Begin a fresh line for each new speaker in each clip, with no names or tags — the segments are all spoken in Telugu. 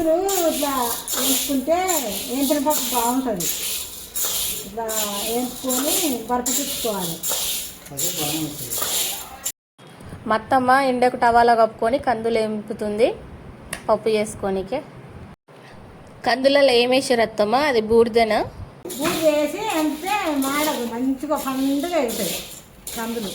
కందులు ఇట్లా వేసుకుంటే ఏంపిన పప్పు బాగుంటుంది. ఇట్లా వేసుకొని బరపతిచ్చుకోవాలి.
మా అత్తమ్మ ఎండకు టవాలా కప్పుకొని కందులు ఎంపుతుంది పప్పు చేసుకోనికే. కందులలో ఏమేసారు అత్తమ్మ? అది బూడిదనా?
బూడిద వేసి అంటే మాడదు, మంచిగా పండుగ అవుతాయి కందులు.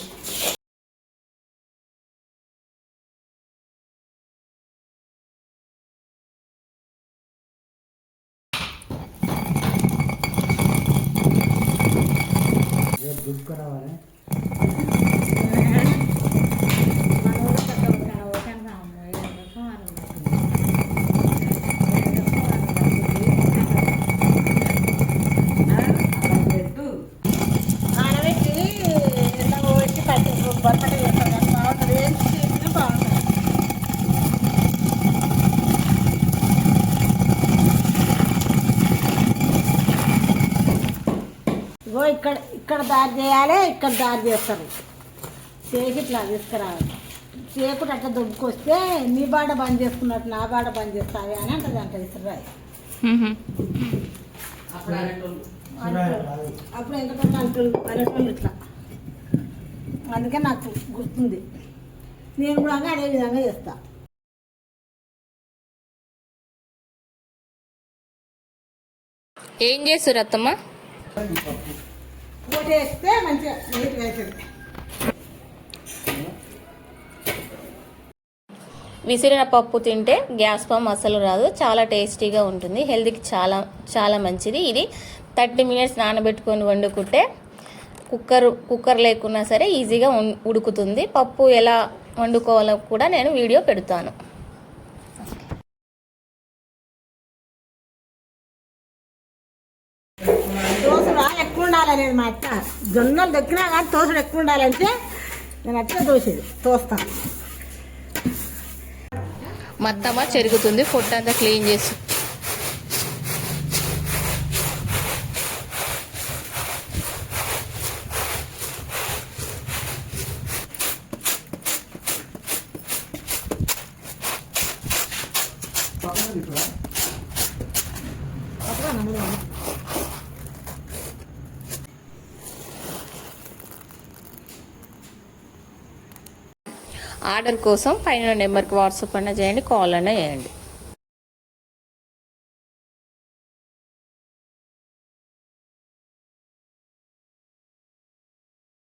ఇక్కడ దారి చేయాలి, ఇక్కడ దారి చేస్తారు. చేసి ఇట్లా తీసుకురావాలి. చేయకుండా అట్లా దొబ్బుకొస్తే నీ బాట బంద్ చేసుకున్నట్టు నా బాట బంద్ చేస్తావి అని అంటది. అంట ఇసురాయి. అప్పుడు ఎందుకంటే అనేటోళ్ళు ఇట్లా. అందుకే నాకు గుర్తుంది. నేను కూడా అదే విధంగా చేస్తా.
ఏం చేస్తారు అత్తమ్మ?
వేస్తే మంచిగా నీట్గా అవుతుంది.
విసిరిన పప్పు తింటే గ్యాస్ ఫామ్ అసలు రాదు. చాలా టేస్టీగా ఉంటుంది. హెల్త్కి చాలా చాలా మంచిది. ఇది 30 మినిట్స్ నానబెట్టుకొని వండుకుంటే కుక్కర్ లేకున్నా సరే ఈజీగా ఉడుకుతుంది. పప్పు ఎలా వండుకోవాలో కూడా నేను వీడియో పెడతాను.
తోసుడు ఎక్కువ ఉండాలనేది మా అత్త. జొన్నలు దొక్కినా కానీ తోసుడు ఎక్కువ ఉండాలంటే నేను అట్లా తోస్తాను.
మా అత్తమ్మ చెరుగుతుంది, పొట్టంతా క్లీన్ చేసి. ఆర్డర్ కోసం పైన నెంబర్కి వాట్సాప్ అన్నా చేయండి, కాల్ అన్నా చేయండి.